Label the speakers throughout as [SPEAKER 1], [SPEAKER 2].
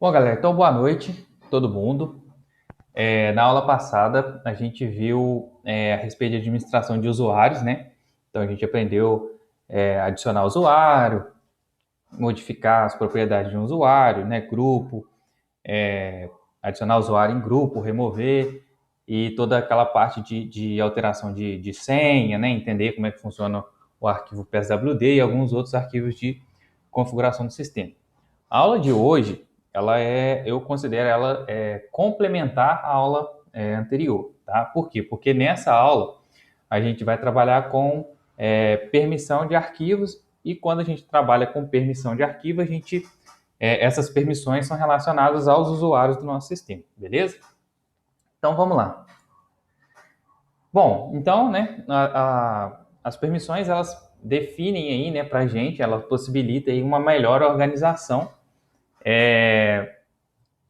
[SPEAKER 1] Bom, galera, então boa noite, todo mundo. Na aula passada, a gente viu a respeito de administração de usuários, né? Então, a gente aprendeu adicionar usuário, modificar as propriedades de um usuário, né? Grupo, adicionar usuário em grupo, remover, e toda aquela parte de alteração de senha, né? Entender como é que funciona o arquivo PSWD e alguns outros arquivos de configuração do sistema. A aula de hoje, eu considero ela complementar à aula anterior, tá? Por quê? Porque nessa aula a gente vai trabalhar com permissão de arquivos e quando a gente trabalha com permissão de arquivo, essas permissões são relacionadas aos usuários do nosso sistema, beleza? Então vamos lá. Bom, então, né, as permissões elas definem aí, né, para a gente, elas possibilitam aí uma melhor organização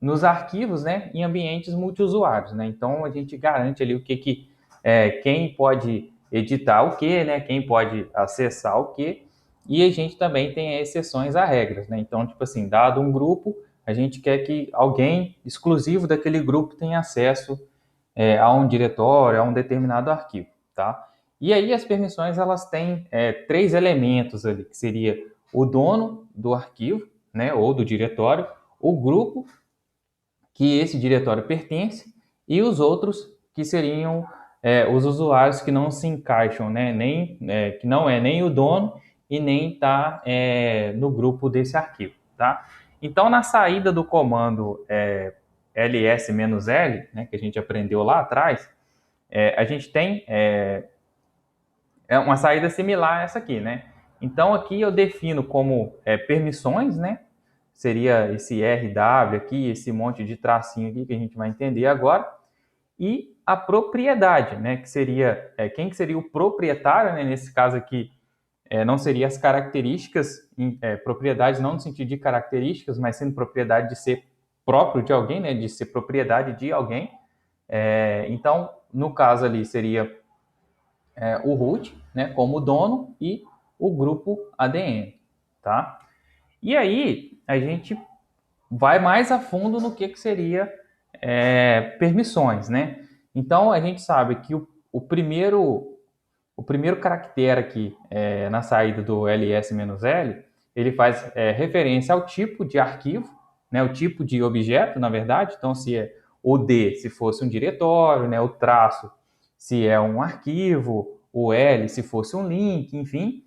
[SPEAKER 1] nos arquivos, né, em ambientes multiusuários, né? Então a gente garante ali quem pode editar o que, né? Quem pode acessar o que, e a gente também tem exceções a regras, né? Então, tipo assim, dado um grupo, a gente quer que alguém exclusivo daquele grupo tenha acesso a um diretório, a um determinado arquivo, tá? E aí as permissões elas têm três elementos ali, que seria o dono do arquivo, né, ou do diretório, o grupo que esse diretório pertence e os outros que seriam os usuários que não se encaixam, né? Que não é nem o dono e nem está no grupo desse arquivo, tá? Então, na saída do comando ls-l, né, que a gente aprendeu lá atrás, a gente tem uma saída similar a essa aqui, né? Então, aqui eu defino como permissões, né? Seria esse RW aqui, esse monte de tracinho aqui que a gente vai entender agora, e a propriedade, né, que seria quem que seria o proprietário, né, nesse caso aqui, não seria as características, propriedade não no sentido de características, mas sendo propriedade de ser próprio de alguém, né, de ser propriedade de alguém. Então, no caso ali seria o root, né, como dono e o grupo ADN, tá? E aí a gente vai mais a fundo no que seria permissões, né? Então a gente sabe que o primeiro caractere aqui na saída do ls-l, ele faz referência ao tipo de arquivo, né? O tipo de objeto, na verdade. Então se é o D se fosse um diretório, né? O traço se é um arquivo, o L se fosse um link, enfim.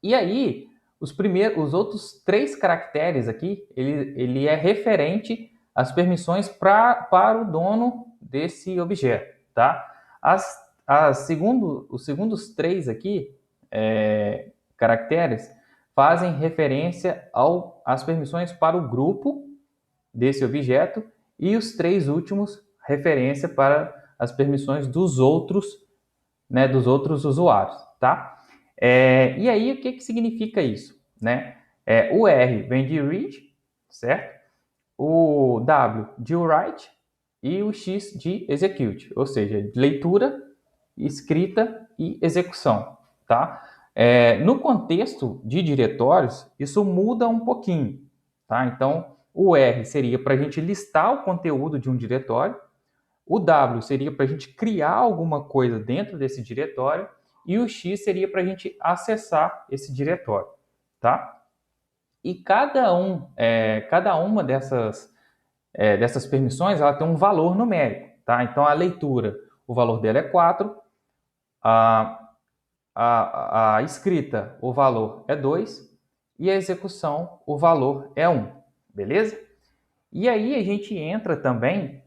[SPEAKER 1] E aí, os outros três caracteres aqui, ele é referente às permissões para o dono desse objeto, tá? Os segundos três aqui, caracteres, fazem referência às permissões para o grupo desse objeto e os três últimos, referência para as permissões dos outros, né, dos outros usuários, tá? E aí, o que significa isso? Né? O R vem de read, certo? O W de write e o X de execute, ou seja, de leitura, escrita e execução, tá? No contexto de diretórios, isso muda um pouquinho, tá? Então, o R seria para a gente listar o conteúdo de um diretório, o W seria para a gente criar alguma coisa dentro desse diretório e o X seria para a gente acessar esse diretório, tá? E cada uma dessas permissões, ela tem um valor numérico, tá? Então a leitura, o valor dela é 4, a, a escrita, o valor é 2 e a execução, o valor é 1, beleza? E aí a gente entra também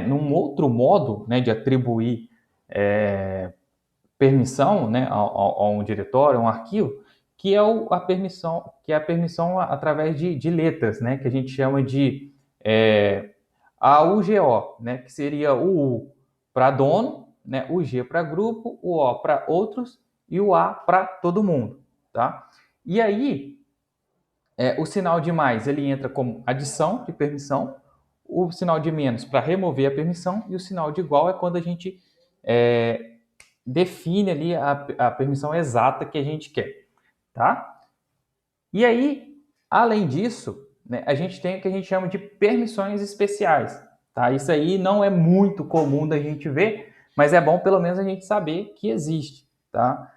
[SPEAKER 1] num outro modo, né, de atribuir permissão, né, a um diretório, a um arquivo, que é a permissão através de letras, né, que a gente chama de AUGO, né, que seria o U para dono, né, o G para grupo, o O para outros e o A para todo mundo, tá? E aí o sinal de mais ele entra como adição de permissão, o sinal de menos para remover a permissão e o sinal de igual é quando a gente define ali a permissão exata que a gente quer, tá? E aí, além disso, né, a gente tem o que a gente chama de permissões especiais. Tá? Isso aí não é muito comum da gente ver, mas é bom pelo menos a gente saber que existe. Tá?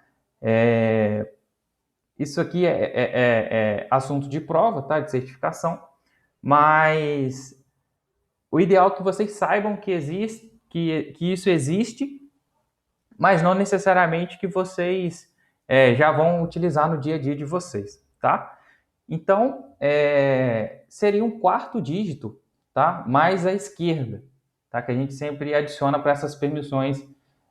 [SPEAKER 1] Isso aqui é assunto de prova, tá? De certificação, mas o ideal é que vocês saibam que existe, que isso existe, mas não necessariamente que vocês já vão utilizar no dia a dia de vocês, tá? Então, seria um quarto dígito, tá? Mais à esquerda, tá? Que a gente sempre adiciona para essas permissões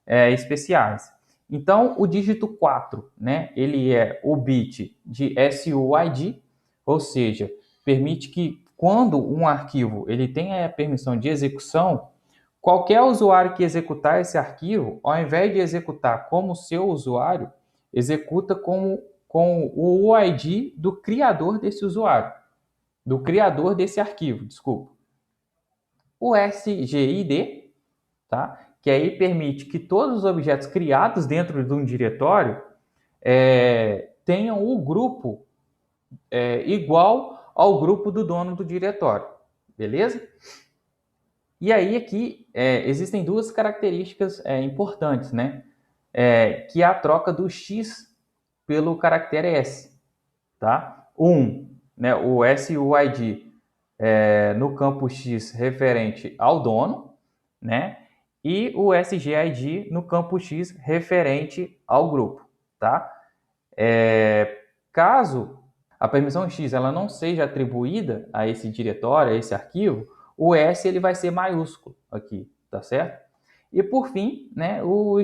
[SPEAKER 1] especiais. Então, o dígito 4, né? Ele é o bit de SUID, ou seja, permite que quando um arquivo ele tenha a permissão de execução, qualquer usuário que executar esse arquivo, ao invés de executar como seu usuário, executa com o UID do criador desse usuário, do criador desse arquivo, desculpa. O SGID, tá? Que aí permite que todos os objetos criados dentro de um diretório tenham o grupo igual ao grupo do dono do diretório, beleza? E aí aqui existem duas características importantes, né? Que é a troca do X pelo caractere S, tá? Né, o SUID no campo X referente ao dono, né? E o SGID no campo X referente ao grupo, tá? Caso a permissão X ela não seja atribuída a esse diretório, a esse arquivo, o S ele vai ser maiúsculo aqui, tá certo? E por fim, né, o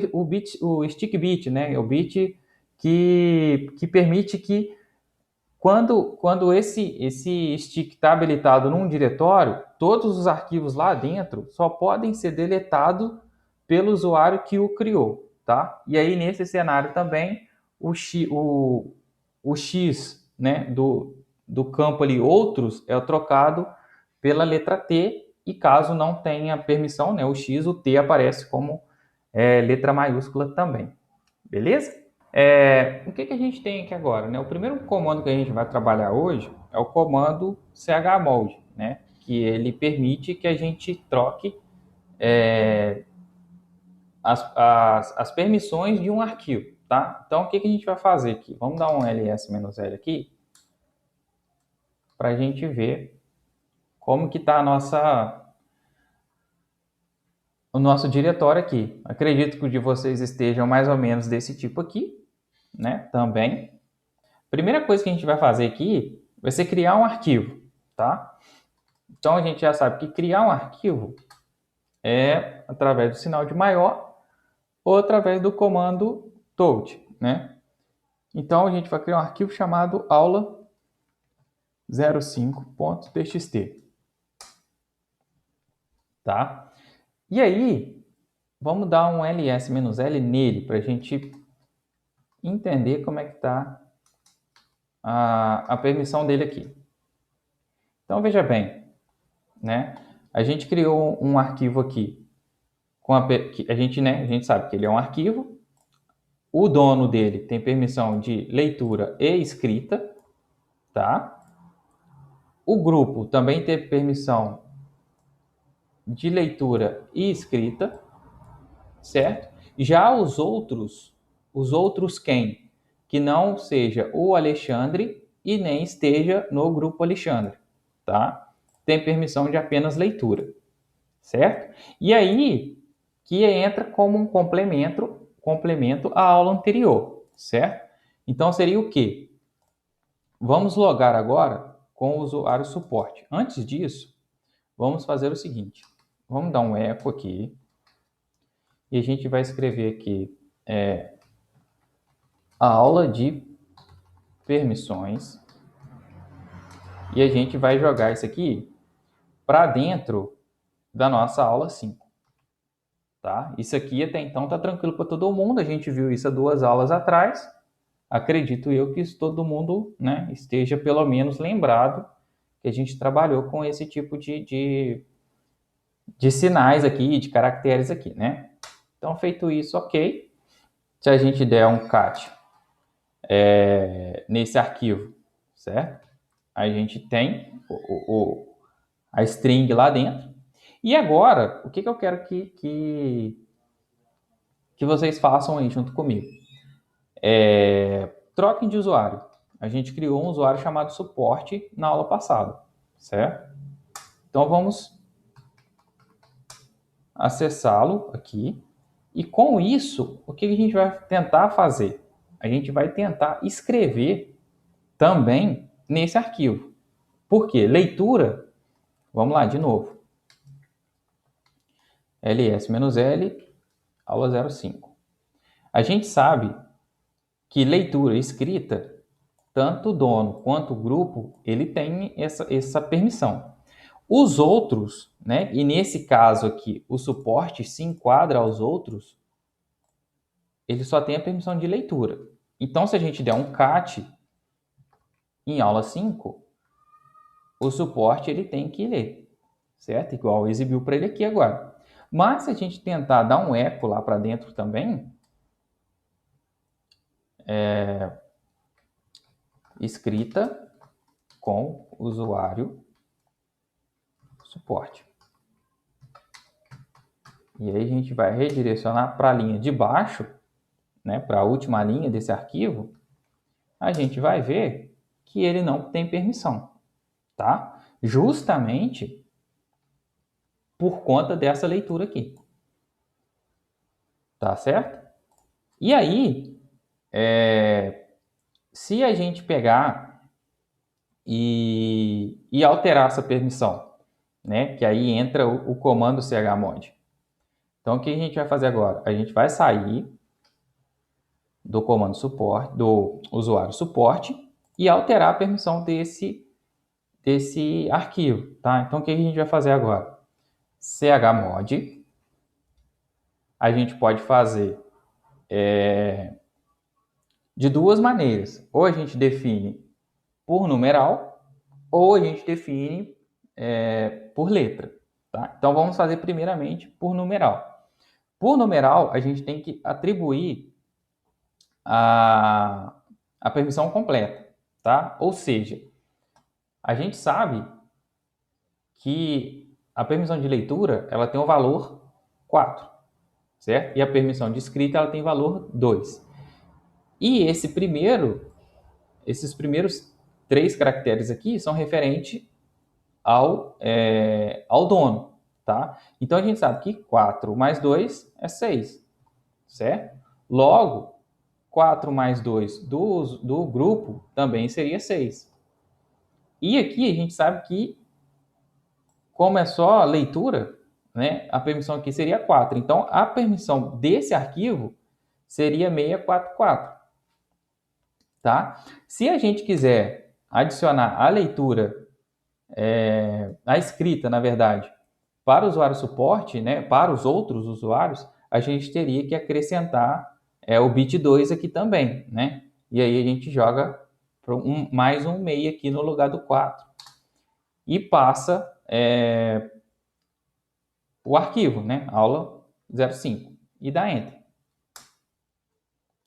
[SPEAKER 1] stick bit, né, é o bit que permite que quando esse stick está habilitado num diretório, todos os arquivos lá dentro só podem ser deletados pelo usuário que o criou, tá? E aí nesse cenário também o X, né, do campo ali outros é trocado pela letra T e caso não tenha permissão, né, o X, o T aparece como letra maiúscula também, beleza? O que a gente tem aqui agora? Né? O primeiro comando que a gente vai trabalhar hoje é o comando chmod, né? Que ele permite que a gente troque as permissões de um arquivo. Tá? Então, o que a gente vai fazer aqui? Vamos dar um ls-l aqui para a gente ver como que está o nosso diretório aqui. Acredito que o de vocês estejam mais ou menos desse tipo aqui, né? Também. Primeira coisa que a gente vai fazer aqui vai ser criar um arquivo, tá? Então a gente já sabe que criar um arquivo é através do sinal de maior ou através do comando toad, né? Então a gente vai criar um arquivo chamado aula05.txt, tá? E aí vamos dar um ls-l nele para a gente entender como é que está a permissão dele aqui. Então veja bem, né? A gente criou um arquivo aqui com a gente sabe que ele é um arquivo. O dono dele tem permissão de leitura e escrita, tá? O grupo também tem permissão de leitura e escrita, certo? Já os outros quem? Que não seja o Alexandre e nem esteja no grupo Alexandre, tá? Tem permissão de apenas leitura, certo? E aí que entra como um complemento à aula anterior, certo? Então seria o quê? Vamos logar agora com o usuário suporte. Antes disso, vamos fazer o seguinte. Vamos dar um eco aqui e a gente vai escrever aqui a aula de permissões e a gente vai jogar isso aqui para dentro da nossa aula 5. Tá? Isso aqui até então está tranquilo para todo mundo. A gente viu isso há 2 aulas atrás. Acredito eu que todo mundo, né, esteja pelo menos lembrado que a gente trabalhou com esse tipo de sinais aqui, de caracteres aqui, né? Então, feito isso, ok. Se a gente der um cat nesse arquivo, certo? a gente tem a string lá dentro. E agora, o que eu quero que vocês façam aí junto comigo? Troquem de usuário. A gente criou um usuário chamado suporte na aula passada, certo? Então vamos acessá-lo aqui. E com isso, o que a gente vai tentar fazer? A gente vai tentar escrever também nesse arquivo. Por quê? Leitura, vamos lá de novo. ls-l, aula 05. A gente sabe que leitura escrita, tanto o dono quanto o grupo, ele tem essa permissão. Os outros, né? E nesse caso aqui, o suporte se enquadra aos outros, ele só tem a permissão de leitura. Então, se a gente der um cat em aula 5, o suporte ele tem que ler, certo? Igual exibiu para ele aqui agora. Mas se a gente tentar dar um eco lá para dentro também, escrita com usuário suporte. E aí a gente vai redirecionar para a linha de baixo, né, para a última linha desse arquivo, a gente vai ver que ele não tem permissão, tá? Justamente por conta dessa leitura aqui. Tá certo? E aí, se a gente pegar e alterar essa permissão, né, que aí entra o comando chmod. Então, o que a gente vai fazer agora? A gente vai sair do comando suporte, do usuário suporte, e alterar a permissão desse arquivo, tá? Então, o que a gente vai fazer agora? Chmod, a gente pode fazer de duas maneiras. Ou a gente define por numeral, ou a gente define por letra, tá? Então, vamos fazer primeiramente por numeral. Por numeral, a gente tem que atribuir a permissão completa, tá? Ou seja, a gente sabe que a permissão de leitura ela tem o valor 4, certo? E a permissão de escrita ela tem valor 2. E esses primeiros 3 caracteres aqui são referentes ao dono, tá? Então a gente sabe que 4 mais 2 é 6, certo? Logo, 4 mais 2 do grupo também seria 6. E aqui a gente sabe que, como é só leitura, né, a permissão aqui seria 4. Então, a permissão desse arquivo seria 644. Tá? Se a gente quiser adicionar a leitura, a escrita, na verdade, para o usuário suporte, né, para os outros usuários, a gente teria que acrescentar o bit 2 aqui também, né? E aí a gente joga mais um 6 aqui no lugar do 4 e passa o arquivo, né? Aula 05 e dá Enter.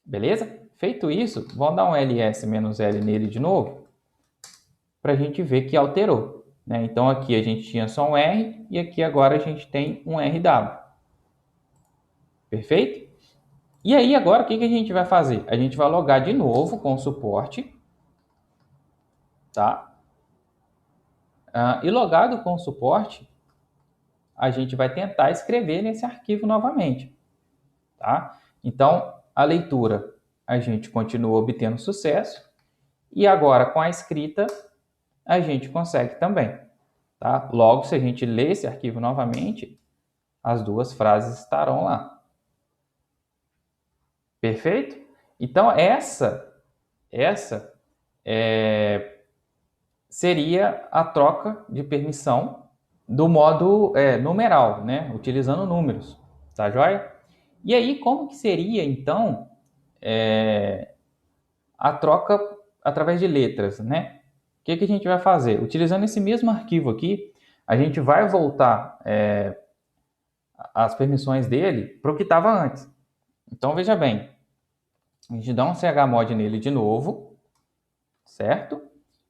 [SPEAKER 1] Beleza? Feito isso, vamos dar um ls-l nele de novo para a gente ver que alterou, né? Então aqui a gente tinha só um R e aqui agora a gente tem um RW. Perfeito? E aí agora o que a gente vai fazer? A gente vai logar de novo com o suporte, tá? E logado com o suporte, a gente vai tentar escrever nesse arquivo novamente, tá? Então a leitura a gente continua obtendo sucesso e agora com a escrita a gente consegue também, tá? Logo, se a gente ler esse arquivo novamente, as duas frases estarão lá. Perfeito? Então, essa seria a troca de permissão do modo numeral, né? Utilizando números, tá joia? E aí, como que seria, então, a troca através de letras, né? O que a gente vai fazer? Utilizando esse mesmo arquivo aqui, a gente vai voltar as permissões dele para o que estava antes. Então, veja bem, a gente dá um chmod nele de novo, certo?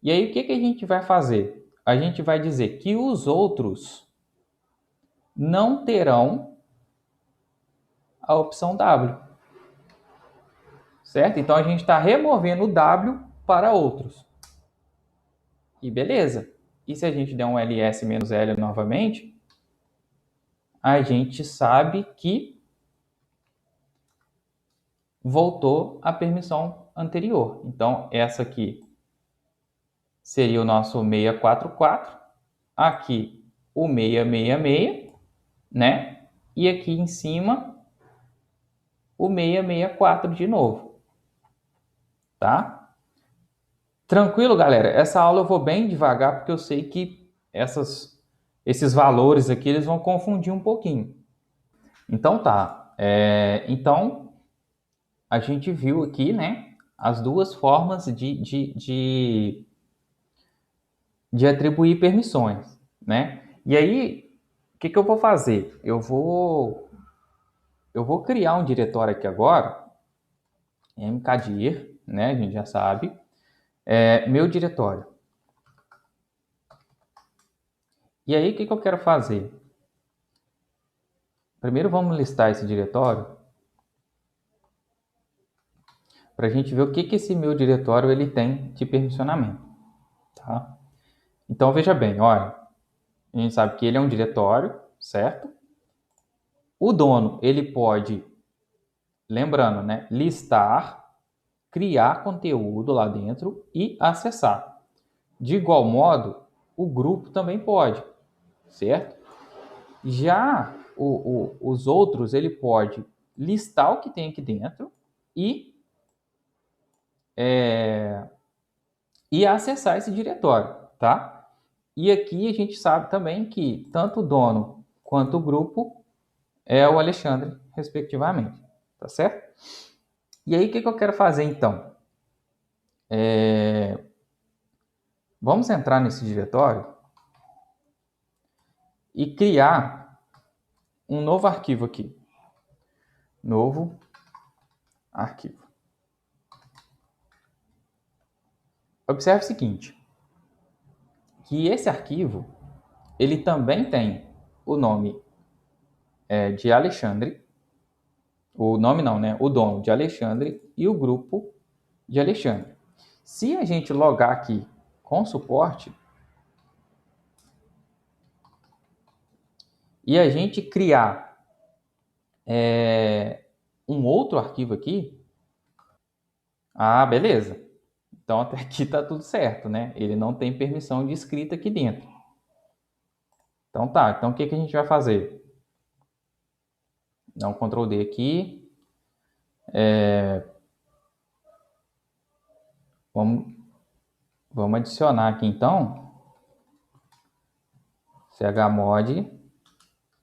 [SPEAKER 1] E aí, o que a gente vai fazer? A gente vai dizer que os outros não terão a opção W, certo? Então, a gente está removendo o W para outros. E beleza. E se a gente der um ls menos L novamente, a gente sabe que voltou a permissão anterior. Então, essa aqui seria o nosso 644, aqui o 666, né? E aqui em cima o 664 de novo, tá? Tranquilo, galera? Essa aula eu vou bem devagar porque eu sei que esses valores aqui eles vão confundir um pouquinho. Então tá. Então a gente viu aqui, né, as duas formas de atribuir permissões, né? E aí, o que eu vou fazer? Eu vou criar um diretório aqui agora, mkdir, né? A gente já sabe. Meu diretório. E aí, o que eu quero fazer? Primeiro, vamos listar esse diretório para a gente ver o que esse meu diretório ele tem de permissionamento, tá? Então, veja bem, olha, a gente sabe que ele é um diretório, certo? O dono, ele pode, lembrando, né, listar, criar conteúdo lá dentro e acessar. De igual modo, o grupo também pode, certo? Já os outros, ele pode listar o que tem aqui dentro e acessar esse diretório, tá? E aqui a gente sabe também que tanto o dono quanto o grupo é o Alexandre, respectivamente, tá certo? E aí, o que eu quero fazer então? Vamos entrar nesse diretório e criar um novo arquivo aqui. Novo arquivo. Observe o seguinte, que esse arquivo, ele também tem o nome de Alexandre, o nome não, né? O dono de Alexandre e o grupo de Alexandre. Se a gente logar aqui com suporte e a gente criar um outro arquivo aqui, beleza. Então até aqui está tudo certo, né? Ele não tem permissão de escrita aqui dentro. Então tá, então o que a gente vai fazer? Dá um Ctrl D aqui. Vamos adicionar aqui então chmod.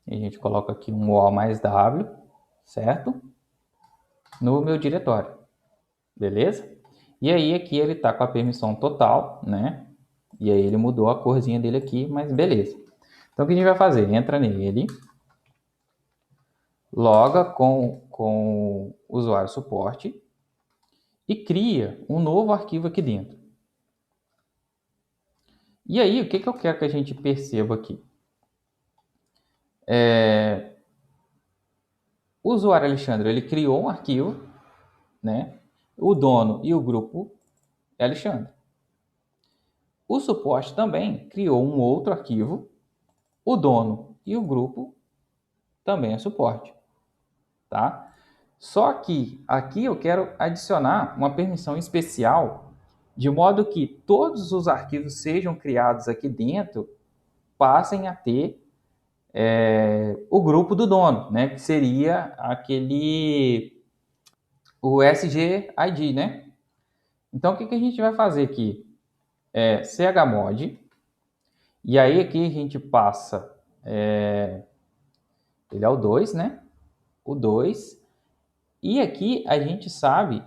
[SPEAKER 1] E a gente coloca aqui um O mais W, certo? No meu diretório, beleza? E aí aqui ele está com a permissão total, né? E aí ele mudou a corzinha dele aqui, mas beleza. Então o que a gente vai fazer? Entra nele, loga com o usuário suporte e cria um novo arquivo aqui dentro. E aí o que eu quero que a gente perceba aqui? O usuário Alexandre, ele criou um arquivo, né? O dono e o grupo é Alexandre. O suporte também criou um outro arquivo. O dono e o grupo também é suporte, tá? Só que aqui eu quero adicionar uma permissão especial, de modo que todos os arquivos sejam criados aqui dentro passem a ter o grupo do dono, né? Que seria o SGID, né? Então o que a gente vai fazer aqui? Chmod, e aí aqui a gente passa, ele é o 2, né? O 2, e aqui a gente sabe,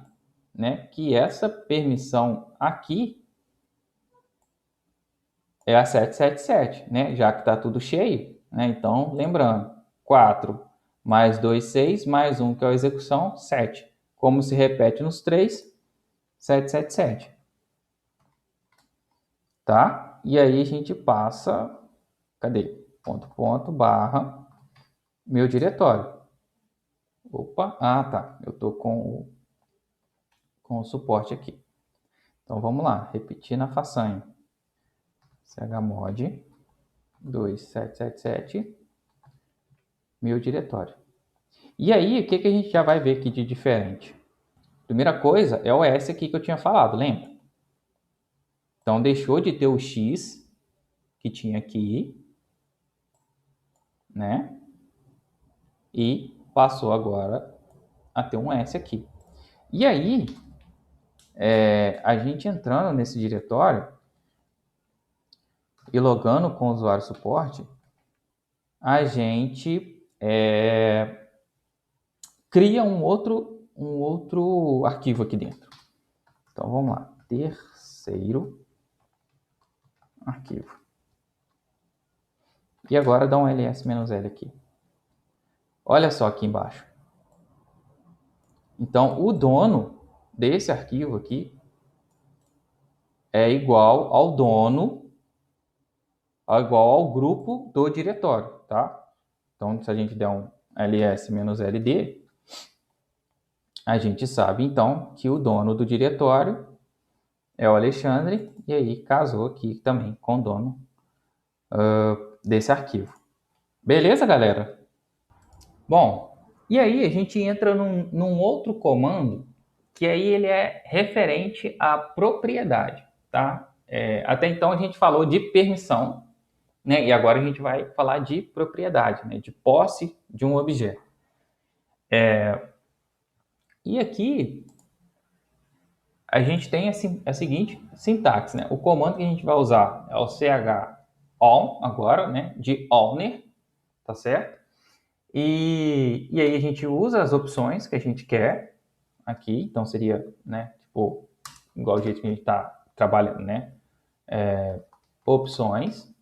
[SPEAKER 1] né, que essa permissão aqui é a 777, né? Já que está tudo cheio, né? Então, lembrando, 4 mais 2, 6, mais 1 que é a execução, 7. Como se repete nos 3, 777. tá? E aí a gente passa, cadê? Ponto, barra, meu diretório. Opa, tá, eu tô com o suporte aqui. Então vamos lá, repetir na façanha. chmod 2777, meu diretório. E aí, o que a gente já vai ver aqui de diferente? Primeira coisa é o S aqui que eu tinha falado, lembra? Então deixou de ter o X que tinha aqui, né? E passou agora a ter um S aqui. E aí, a gente entrando nesse diretório e logando com o usuário suporte, a gente cria um outro arquivo aqui dentro. Então vamos lá, terceiro arquivo. E agora dá um ls-l aqui. Olha só aqui embaixo. Então o dono desse arquivo aqui é igual ao dono, igual ao grupo do diretório, tá? Então se a gente der um ls-ld, a gente sabe então que o dono do diretório é o Alexandre, e aí casou aqui também com o dono desse arquivo. Beleza, galera? Bom, e aí a gente entra num outro comando que aí ele é referente à propriedade, tá? Até então a gente falou de permissão, né? E agora a gente vai falar de propriedade, né? De posse de um objeto. E aqui a gente tem a seguinte sintaxe, né? O comando que a gente vai usar é o chown agora, né? De owner, tá certo? E aí a gente usa as opções que a gente quer aqui, então seria, né? Tipo, igual o jeito que a gente está trabalhando, né? Opções.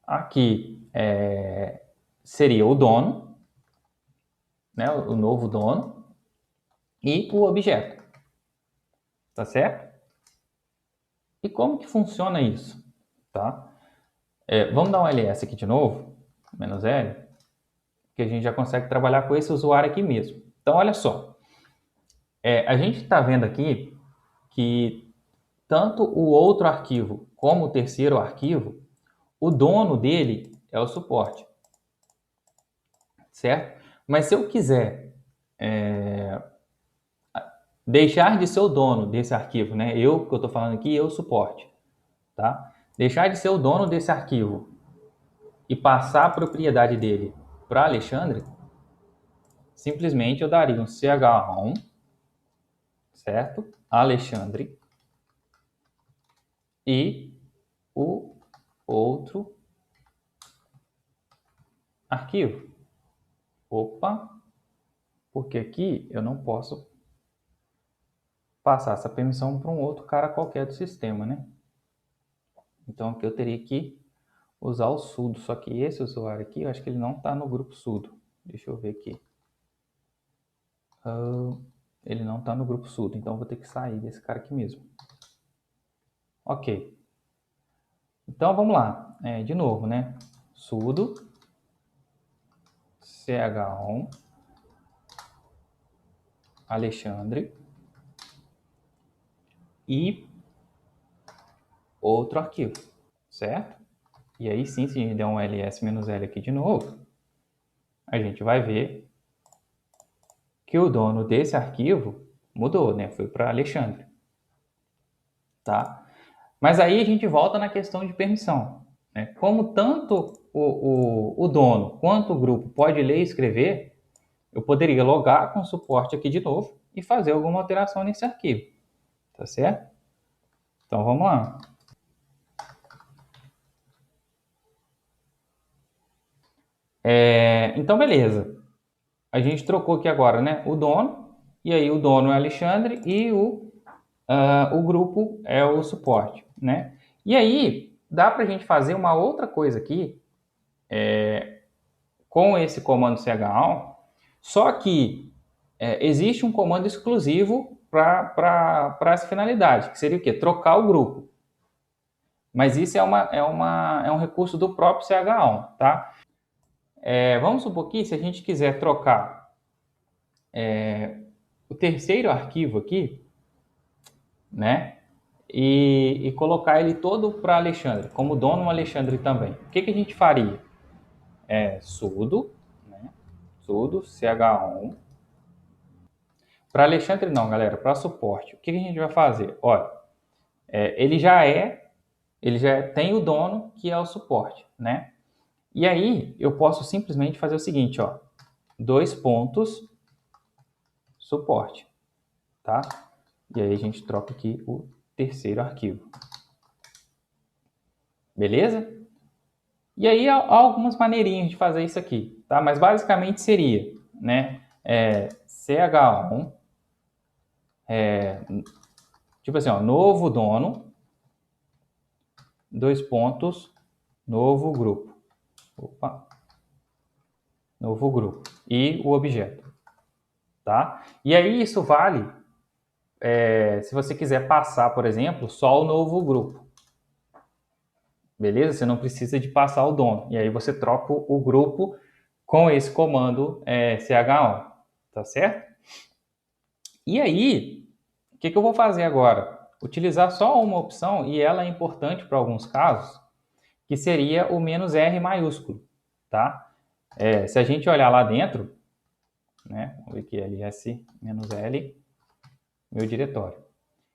[SPEAKER 1] Aqui seria o dono, né? O novo dono e o objeto, tá certo? E como que funciona isso, tá? Vamos dar um ls aqui de novo, -l, que a gente já consegue trabalhar com esse usuário aqui mesmo. Então, olha só, a gente está vendo aqui que tanto o outro arquivo como o terceiro arquivo, o dono dele é o suporte, certo? Mas se eu quiser deixar de ser o dono desse arquivo, né? Que eu estou falando aqui, eu suporte, tá? Deixar de ser o dono desse arquivo e passar a propriedade dele para Alexandre, simplesmente eu daria um chown, certo? Alexandre e o outro arquivo. Opa, porque aqui eu não posso passar essa permissão para um outro cara qualquer do sistema, né? Então aqui eu teria que usar o sudo, só que esse usuário aqui, eu acho que ele não está no grupo sudo. Deixa eu ver aqui. Ele não está no grupo sudo, então eu vou ter que sair desse cara aqui mesmo. Ok. Então vamos lá, de novo, né? Sudo chown Alexandre e outro arquivo, certo? E aí sim, se a gente der um ls-l aqui de novo, a gente vai ver que o dono desse arquivo mudou, né? Foi para Alexandre, tá? Mas aí a gente volta na questão de permissão, né? Como tanto o dono quanto o grupo pode ler e escrever, eu poderia logar com o suporte aqui de novo e fazer alguma alteração nesse arquivo, tá certo? Então vamos lá. Então beleza. A gente trocou aqui agora, né? O dono, e aí o dono é Alexandre e o grupo é o suporte, né? E aí dá para a gente fazer uma outra coisa aqui com esse comando chown, só que existe um comando exclusivo para essa finalidade, que seria o quê? Trocar o grupo. Mas isso é um recurso do próprio CH1, tá? Vamos supor que se a gente quiser trocar o terceiro arquivo aqui, né? E colocar ele todo para Alexandre, como dono Alexandre também. O que a gente faria? Sudo, né? Sudo ch1. Para Alexandre não, galera, para suporte. O que a gente vai fazer? Olha, ele já tem o dono que é o suporte, né? E aí eu posso simplesmente fazer o seguinte, ó, 2 pontos suporte, tá? E aí a gente troca aqui o terceiro arquivo. Beleza? E aí há algumas maneirinhas de fazer isso aqui, tá? Mas basicamente seria, né, ch1, tipo assim, ó, novo dono, 2 pontos, novo grupo. Opa, novo grupo. E o objeto, tá? E aí isso vale se você quiser passar, por exemplo, só o novo grupo. Beleza? Você não precisa de passar o dono. E aí você troca o grupo com esse comando ch1, tá certo? E aí, o que eu vou fazer agora? Utilizar só uma opção, e ela é importante para alguns casos, que seria o "-r" maiúsculo, tá? Se a gente olhar lá dentro, né? Vamos ver aqui, ls-l, meu diretório.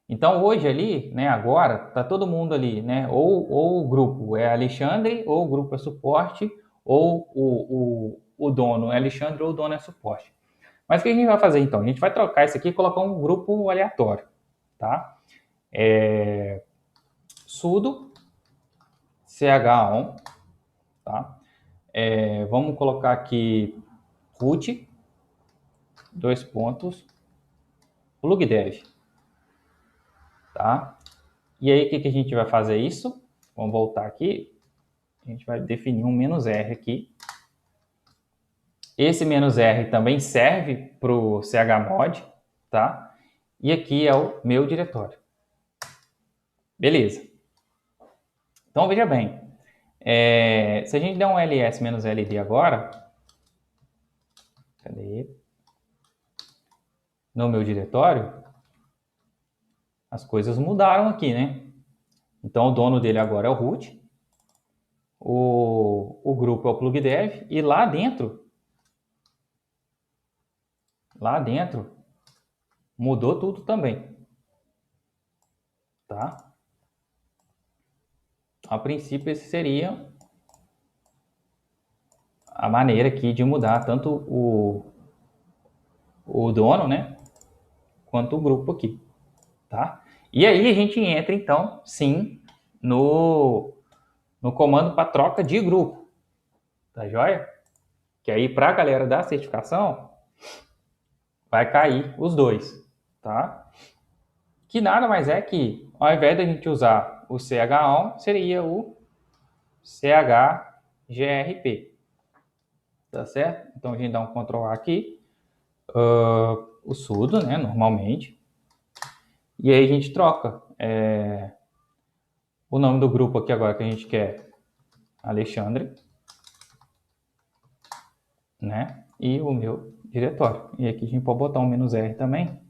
[SPEAKER 1] Então, hoje ali, né, agora, tá todo mundo ali, né? Ou o grupo é Alexandre, ou o grupo é suporte, ou o dono é Alexandre, ou o dono é suporte. Mas o que a gente vai fazer então? A gente vai trocar isso aqui e colocar um grupo aleatório, tá? Sudo ch1, tá? Vamos colocar aqui root, 2 pontos, plugdev, tá? E aí, o que a gente vai fazer isso? Vamos voltar aqui. A gente vai definir um "-r" aqui. Esse "-r" também serve para o chmod, tá? E aqui é o meu diretório. Beleza. Então, veja bem. Se a gente der um ls-ld agora, cadê? No meu diretório, as coisas mudaram aqui, né? Então, o dono dele agora é o root, o grupo é o plugdev, e lá dentro, mudou tudo também, tá? A princípio, esse seria a maneira aqui de mudar tanto o dono, né, quanto o grupo aqui, tá? E aí a gente entra, então, sim, no comando para troca de grupo, tá joia? Que aí, para a galera da certificação, vai cair os dois, tá? Que nada mais é que, ao invés da gente usar o ch1, seria o chgrp, tá certo? Então a gente dá um Ctrl A aqui, o sudo, né, normalmente, e aí a gente troca o nome do grupo aqui agora que a gente quer, Alexandre, né, e o meu diretório. E aqui a gente pode botar um "-r" também,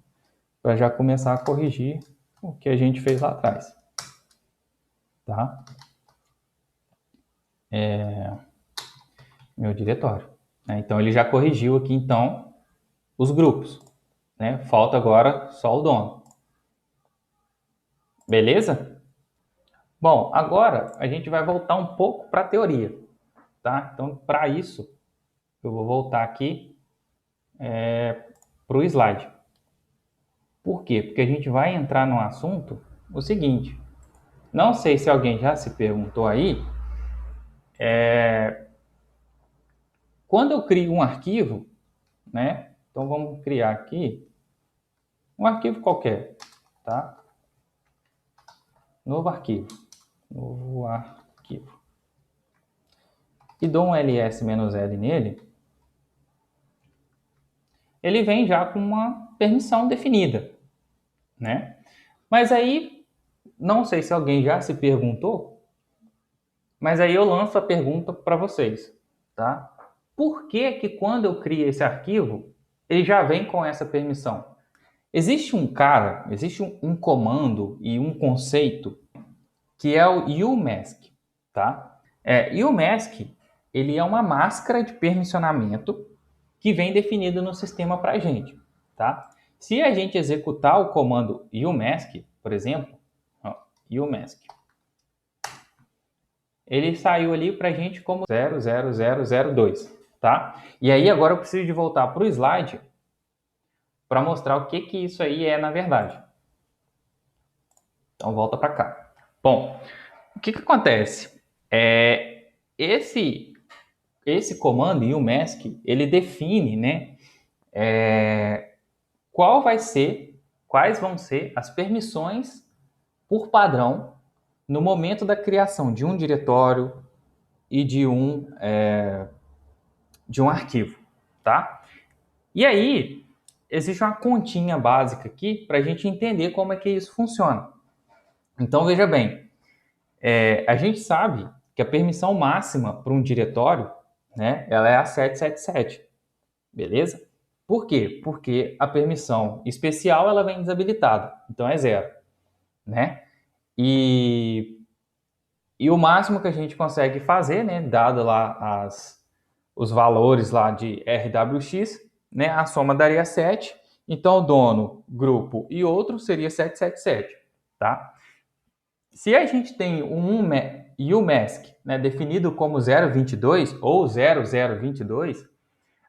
[SPEAKER 1] para já começar a corrigir o que a gente fez lá atrás, tá? Meu diretório, né? Então ele já corrigiu aqui então os grupos, né? Falta agora só o dono. Beleza? Bom, agora a gente vai voltar um pouco para a teoria, tá? Então, para isso, eu vou voltar aqui para o slide. Por quê? Porque a gente vai entrar no assunto o seguinte. Não sei se alguém já se perguntou aí, quando eu crio um arquivo, né? Então vamos criar aqui um arquivo qualquer, tá? Novo arquivo. E dou um ls-l nele, ele vem já com uma permissão definida, né? Mas aí, não sei se alguém já se perguntou, mas aí eu lanço a pergunta para vocês, tá? Por que que quando eu crio esse arquivo, ele já vem com essa permissão? Existe um comando e um conceito que é o umask, tá? Umask, ele é uma máscara de permissionamento que vem definido no sistema para a gente, tá? Se a gente executar o comando umask, por exemplo, ó, umask, ele saiu ali para a gente como 00002, tá? E aí agora eu preciso de voltar para o slide para mostrar o que que isso aí é na verdade. Então volta para cá. Bom, o que que acontece? Esse comando umask, ele define, né, quais vão ser as permissões por padrão no momento da criação de um diretório e de um arquivo, tá? E aí, existe uma continha básica aqui para a gente entender como é que isso funciona. Então, veja bem, a gente sabe que a permissão máxima para um diretório, né, ela é a 777, beleza? Por quê? Porque a permissão especial ela vem desabilitada, então é 0, né? E o máximo que a gente consegue fazer, né, dado lá os valores lá de RWX, né, a soma daria 7. Então, dono, grupo e outro seria 777, tá? Se a gente tem um umask, né, definido como 022 ou 0022,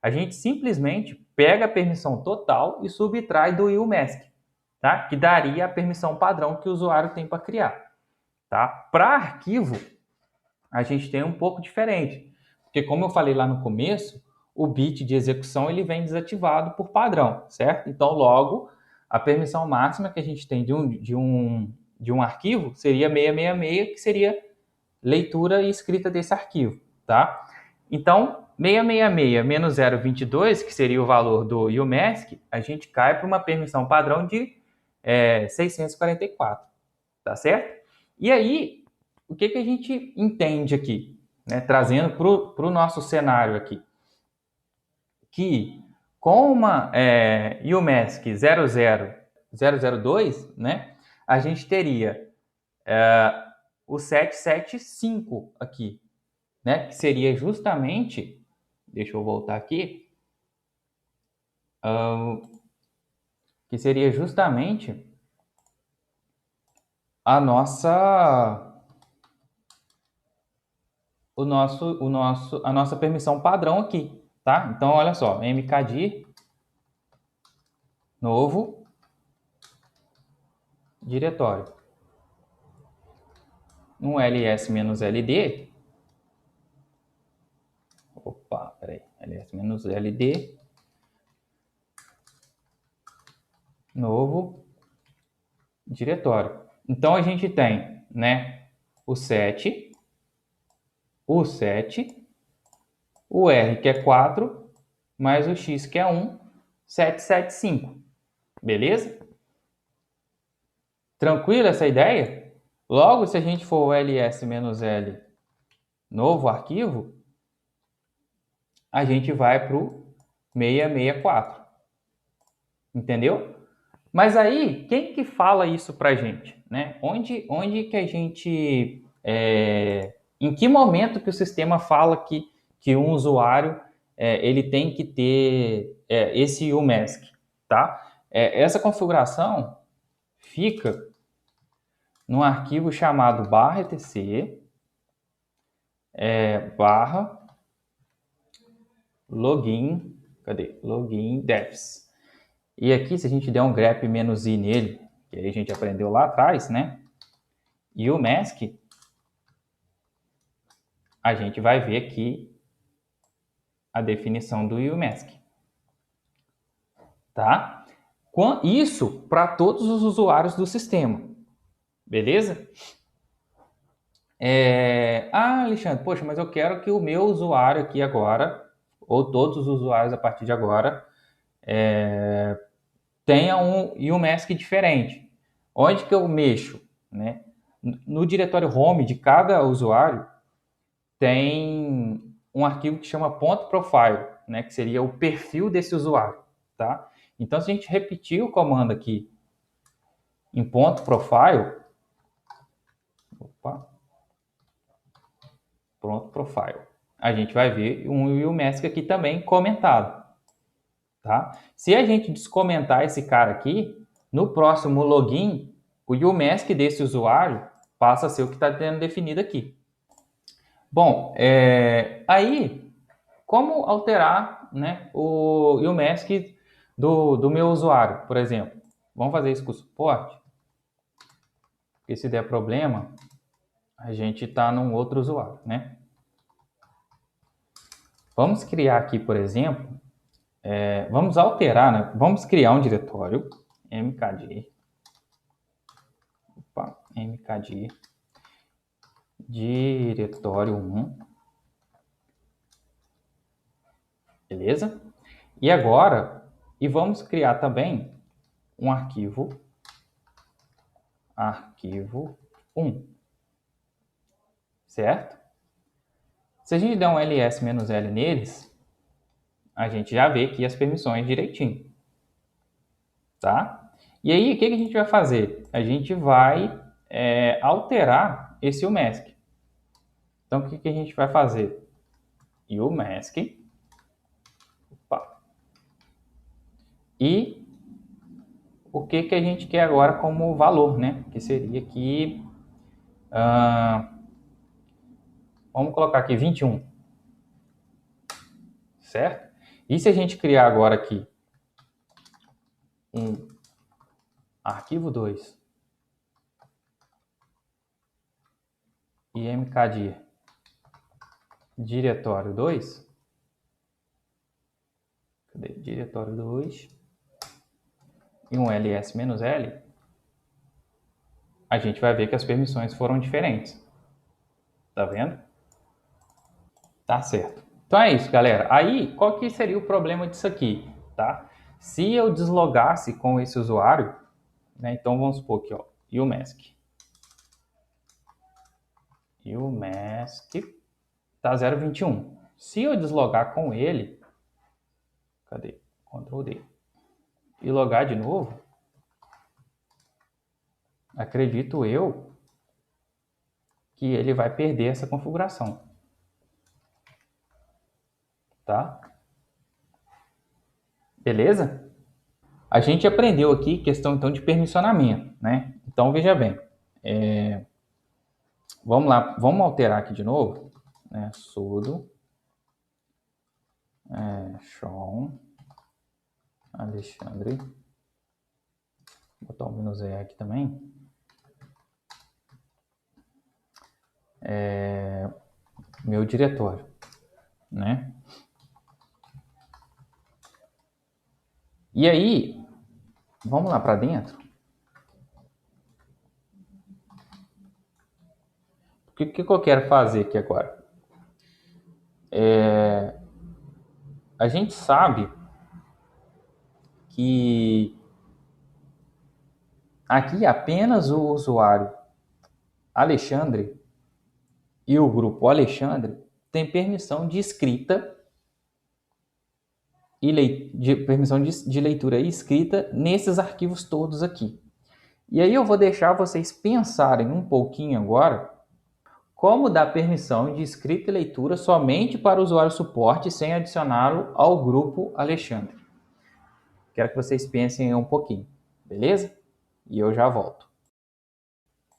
[SPEAKER 1] a gente simplesmente pega a permissão total e subtrai do umask, tá? Que daria a permissão padrão que o usuário tem para criar, tá? Para arquivo, a gente tem um pouco diferente, porque como eu falei lá no começo, o bit de execução ele vem desativado por padrão, certo? Então, logo, a permissão máxima que a gente tem de um arquivo seria 666, que seria leitura e escrita desse arquivo, tá? Então, 666 menos 022, que seria o valor do umask, a gente cai para uma permissão padrão de 644, tá certo? E aí, o que que a gente entende aqui, né? Trazendo para o nosso cenário aqui, que com uma umask 00002, né? A gente teria o 775 aqui, né? Que seria justamente, deixa eu voltar aqui, que seria justamente a nossa permissão padrão aqui, tá? Então, olha só, mkdir novo diretório. No ls-ld, ls-ld, novo diretório. Então, a gente tem, né, o 7, o 7, o R que é 4, mais o X que é 1, 775. Beleza? Tranquilo essa ideia? Logo, se a gente for o ls-l novo arquivo, a gente vai para o 664. Entendeu? Mas aí, quem que fala isso para a gente? Né? Onde que a gente... em que momento que o sistema fala que um usuário ele tem que ter esse umask, tá? Essa configuração fica num arquivo chamado /etc barra login, cadê? Login defs. E aqui, se a gente der um grep "-i" nele, que aí a gente aprendeu lá atrás, né? E o mask, a gente vai ver aqui a definição do umask, tá? Isso para todos os usuários do sistema, beleza? Alexandre, poxa, mas eu quero que o meu usuário aqui agora, ou todos os usuários a partir de agora, tenha um UMask diferente. Onde que eu mexo? Né? No diretório home de cada usuário tem um arquivo que chama .profile, né? Que seria o perfil desse usuário. Tá? Então, se a gente repetir o comando aqui em .profile, .profile, a gente vai ver um UMask aqui também comentado. Tá? Se a gente descomentar esse cara aqui, no próximo login, o UMask desse usuário passa a ser o que está sendo definido aqui. Bom, aí, como alterar, né, o UMask do meu usuário, por exemplo? Vamos fazer isso com o suporte, porque se der problema, a gente está num outro usuário, né? Vamos criar aqui, por exemplo, vamos alterar, né? Vamos criar um diretório mkdir, diretório 1, beleza? E agora, vamos criar também um arquivo 1, certo? Se a gente der um ls-l neles, a gente já vê aqui as permissões direitinho, tá? E aí, o que a gente vai fazer? A gente vai alterar esse UMask. Então, o que a gente vai fazer? UMask, e o que a gente quer agora como valor, né? Que seria aqui, vamos colocar aqui 21, certo? E se a gente criar agora aqui um arquivo 2 e mkdir diretório 2, cadê? Diretório 2 e um ls-l, a gente vai ver que as permissões foram diferentes. Tá vendo? Tá certo. Então é isso, galera. Aí, qual que seria o problema disso aqui, tá? Se eu deslogasse com esse usuário, né? Então vamos supor aqui, ó, UMask tá 0.21. Se eu deslogar com ele, cadê? Ctrl D. E logar de novo, acredito eu que ele vai perder essa configuração. Tá? Beleza? A gente aprendeu aqui questão então de permissionamento, né? Então veja bem, vamos lá, vamos alterar aqui de novo, né? Sudo Sean Alexandre, vou botar o -e aqui também. Meu diretório, né? E aí, vamos lá para dentro. O que eu quero fazer aqui agora? A gente sabe que aqui apenas o usuário Alexandre e o grupo Alexandre tem permissão de escrita e permissão de leitura e escrita nesses arquivos todos aqui. E aí eu vou deixar vocês pensarem um pouquinho agora como dar permissão de escrita e leitura somente para o usuário suporte sem adicioná-lo ao grupo Alexandre. Quero que vocês pensem um pouquinho, beleza? E eu já volto.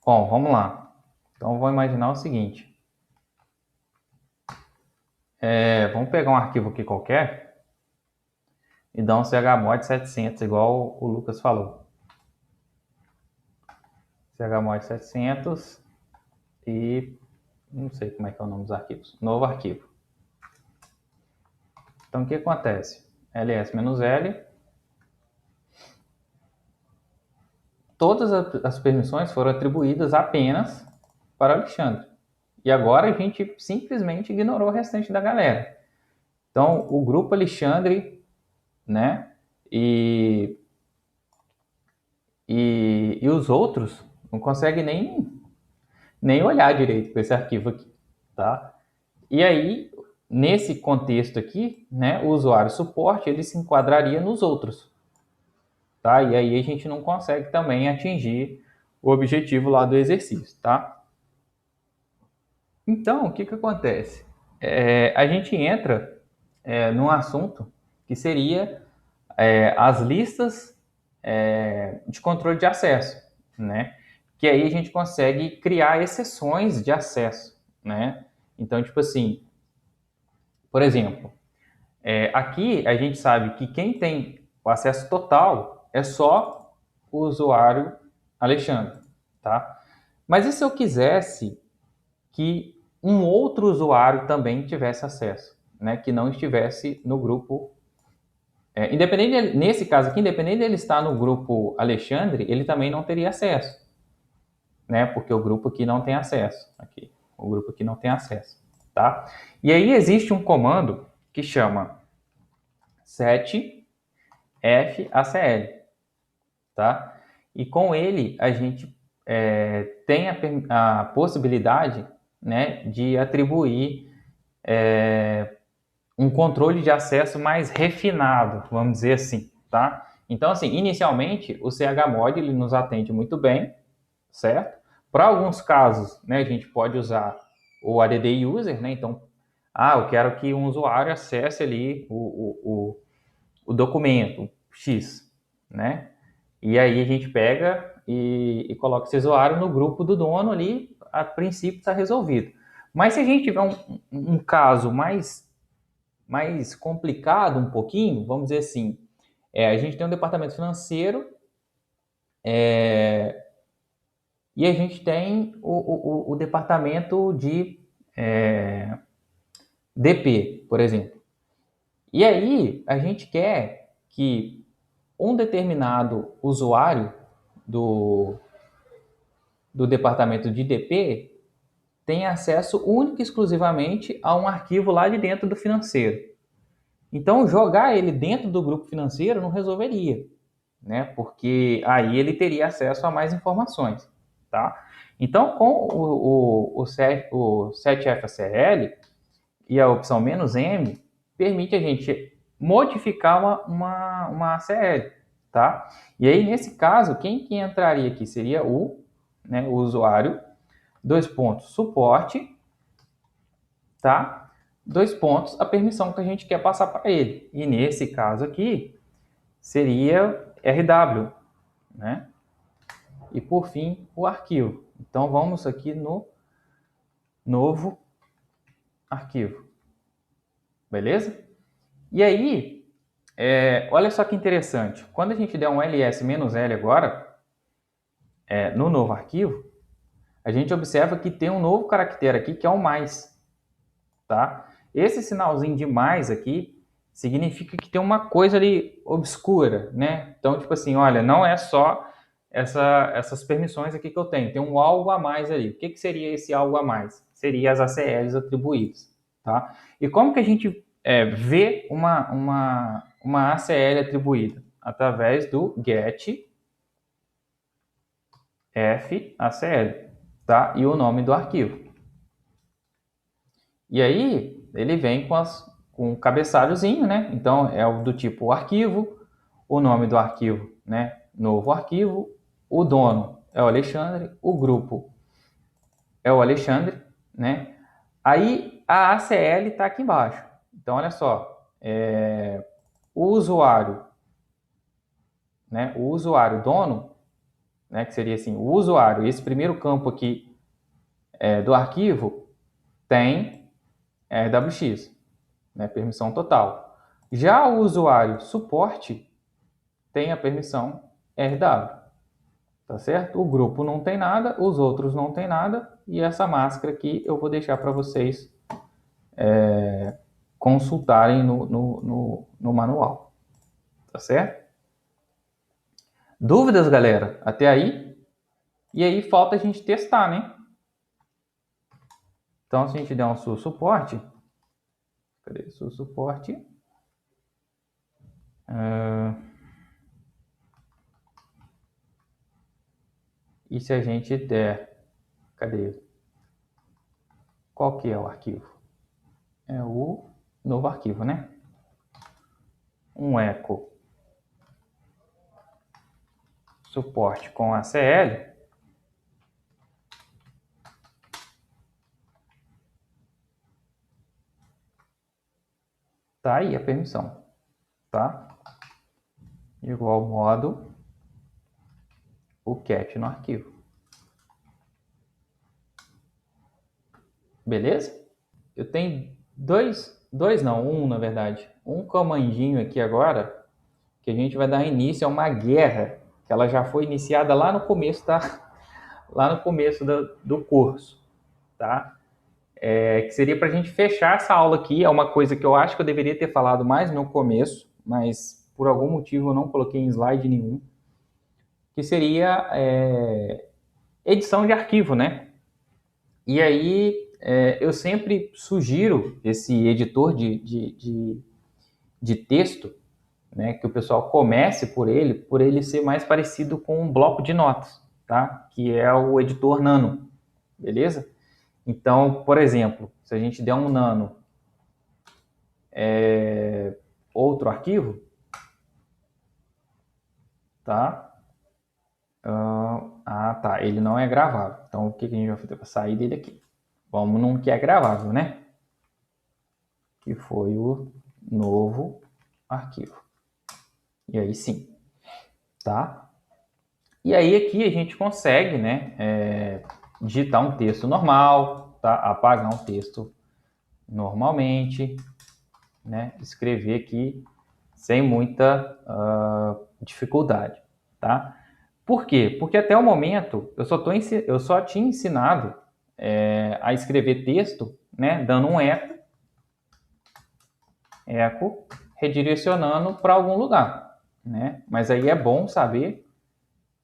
[SPEAKER 1] Bom, vamos lá. Então vou imaginar o seguinte. Vamos pegar um arquivo aqui qualquer e dar um chmod 700, igual o Lucas falou. Chmod 700 e não sei como é que é o nome dos arquivos. Novo arquivo. Então o que acontece? ls-l. Todas as permissões foram atribuídas apenas para o Alexandre. E agora a gente simplesmente ignorou o restante da galera. Então o grupo Alexandre, né? E e os outros não conseguem nem olhar direito para esse arquivo aqui, tá? E aí, nesse contexto aqui, né, o usuário suporte ele se enquadraria nos outros, tá? E aí a gente não consegue também atingir o objetivo lá do exercício, tá? Então, o que que acontece? A gente entra num assunto que seria as listas de controle de acesso, né? Que aí a gente consegue criar exceções de acesso, né? Então, tipo assim, por exemplo, aqui a gente sabe que quem tem o acesso total é só o usuário Alexandre, tá? Mas e se eu quisesse que um outro usuário também tivesse acesso, né? Que não estivesse no grupo. Nesse caso aqui, independente dele estar no grupo Alexandre, ele também não teria acesso, né? Porque o grupo aqui não tem acesso. Aqui, o grupo aqui não tem acesso, tá? E aí existe um comando que chama set FACL, tá? E com ele a gente tem a possibilidade, né, de atribuir um controle de acesso mais refinado, vamos dizer assim, tá? Então, assim, inicialmente o chmod ele nos atende muito bem, certo? Para alguns casos, né, a gente pode usar o add user, né? Então, eu quero que um usuário acesse ali o documento X, né? E aí a gente pega e coloca esse usuário no grupo do dono ali, a princípio está resolvido. Mas se a gente tiver um caso mais complicado um pouquinho, vamos dizer assim, a gente tem um departamento financeiro e a gente tem o departamento de DP, por exemplo. E aí a gente quer que um determinado usuário do, do departamento de DP tenha acesso único e exclusivamente a um arquivo lá de dentro do financeiro. Então, jogar ele dentro do grupo financeiro não resolveria, né? Porque aí ele teria acesso a mais informações, tá? Então, com o setfacl e a opção "-m", permite a gente modificar uma ACL, tá? E aí, nesse caso, quem que entraria aqui seria o usuário, suporte, tá? A permissão que a gente quer passar para ele. E nesse caso aqui, seria RW, né? E por fim, o arquivo. Então vamos aqui no novo arquivo, beleza? E aí, olha só que interessante. Quando a gente der um ls-l agora, no novo arquivo, a gente observa que tem um novo caractere aqui que é o mais, tá? Esse sinalzinho de mais aqui significa que tem uma coisa ali obscura, né? Então, tipo assim, olha, não é só essas permissões aqui que eu tenho, tem um algo a mais ali. O que seria esse algo a mais? Seria as ACLs atribuídas, tá? E como que a gente vê uma ACL atribuída? Através do get FACL, tá? E o nome do arquivo. E aí, ele vem com um cabeçalhozinho, né? Então, é o do tipo arquivo, o nome do arquivo, né? Novo arquivo, o dono é o Alexandre, o grupo é o Alexandre, né? Aí, a ACL está aqui embaixo. Então, olha só, o usuário, né? O usuário dono, né? Que seria assim, o usuário, esse primeiro campo aqui do arquivo, tem RWX. Né, permissão total. Já o usuário suporte tem a permissão RW, tá certo? O grupo não tem nada, os outros não tem nada, e essa máscara aqui eu vou deixar para vocês consultarem no manual, tá certo? Dúvidas, galera? Até aí? E aí falta a gente testar, né? Então, se a gente der um suporte, cadê suporte? E se a gente der... Cadê? Qual que é o arquivo? É o novo arquivo, né? Um eco suporte com ACL. Tá aí a permissão, tá? Igual modo o cat no arquivo. Beleza? Eu tenho um na verdade. Um comandinho aqui agora, que a gente vai dar início a uma guerra, que ela já foi iniciada lá no começo, tá? Lá no começo do curso, tá? Que seria para a gente fechar essa aula aqui. É uma coisa que eu acho que eu deveria ter falado mais no começo, mas por algum motivo eu não coloquei em slide nenhum, que seria edição de arquivo, né? E aí eu sempre sugiro esse editor de texto, né, que o pessoal comece por ele ser mais parecido com um bloco de notas, tá? Que é o editor Nano, beleza? Então, por exemplo, se a gente der um Nano outro arquivo, tá? Tá, ele não é gravável. Então, o que a gente vai fazer para sair dele aqui? Vamos num que é gravável, né? Que foi o novo arquivo. E aí sim, tá? E aí aqui a gente consegue, né, digitar um texto normal, tá? Apagar um texto normalmente, né? Escrever aqui sem muita dificuldade, tá? Por quê? Porque até o momento eu só tinha ensinado a escrever texto, né, dando um eco, redirecionando para algum lugar, né? Mas aí é bom saber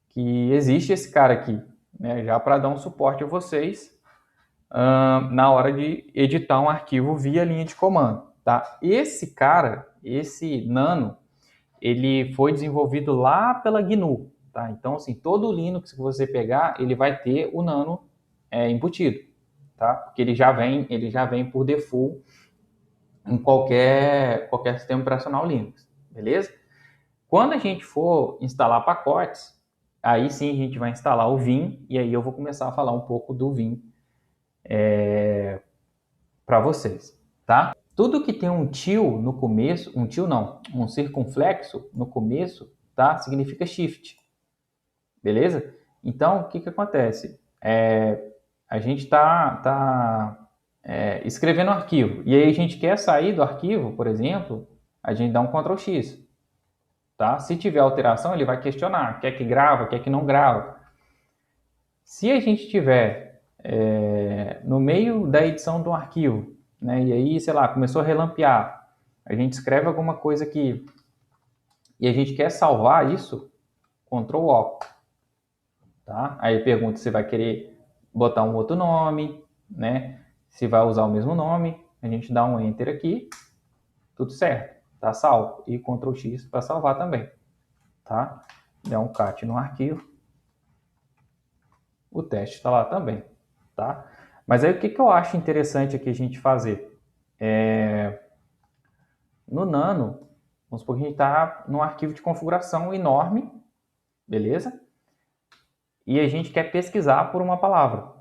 [SPEAKER 1] que existe esse cara aqui, né, já para dar um suporte a vocês na hora de editar um arquivo via linha de comando, tá? Esse cara, esse Nano, ele foi desenvolvido lá pela GNU, tá? Então, assim, todo o Linux que você pegar, ele vai ter o Nano embutido, tá? Porque ele já vem por default em qualquer sistema operacional Linux, beleza? Quando a gente for instalar pacotes, aí sim a gente vai instalar o Vim, e aí eu vou começar a falar um pouco do Vim para vocês, tá? Tudo que tem um til no começo, um circunflexo no começo, tá? Significa shift, beleza? Então, o que acontece? A gente tá escrevendo um arquivo, e aí a gente quer sair do arquivo, por exemplo, a gente dá um Ctrl X, tá? Se tiver alteração, ele vai questionar, quer que grava, quer que não grava. Se a gente tiver no meio da edição de um arquivo, né, e aí, sei lá, começou a relampear, a gente escreve alguma coisa aqui e a gente quer salvar isso, Ctrl O, tá? Aí pergunta se vai querer botar um outro nome, né? Se vai usar o mesmo nome, a gente dá um Enter aqui, tudo certo, tá salvo. E Ctrl X para salvar também, tá? Dá um cat no arquivo, o teste está lá também, tá? Mas aí o que eu acho interessante aqui a gente fazer? No Nano, vamos supor que a gente está num arquivo de configuração enorme, beleza? E a gente quer pesquisar por uma palavra.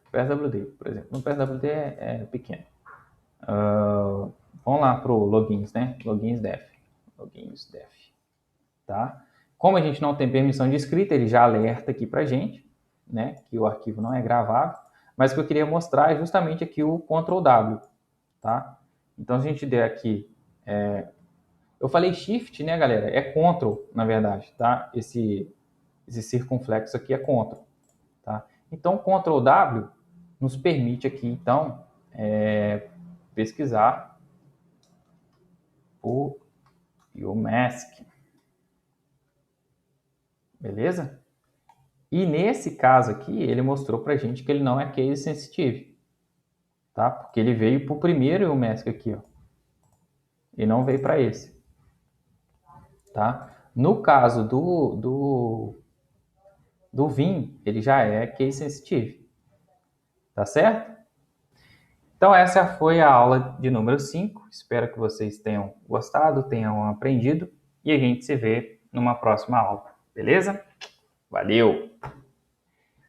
[SPEAKER 1] PSWD, por exemplo. No PSWD é pequeno. Vamos lá para o logins, né? Logins def. Tá? Como a gente não tem permissão de escrita, ele já alerta aqui para a gente, né? Que o arquivo não é gravável. Mas o que eu queria mostrar é justamente aqui o Ctrl W, tá? Então, se a gente der aqui... eu falei Shift, né, galera? É Ctrl, na verdade, tá? Esse circunflexo aqui é Ctrl, tá? Então, Ctrl W nos permite aqui, então, pesquisar o UMask, beleza? E nesse caso aqui, ele mostrou pra gente que ele não é case sensitive, tá? Porque ele veio pro primeiro UMask aqui, ó. E não veio para esse, tá? No caso do VIN, ele já é case sensitive. Tá certo? Então essa foi a aula de número 5. Espero que vocês tenham gostado, tenham aprendido e a gente se vê numa próxima aula. Beleza? Valeu!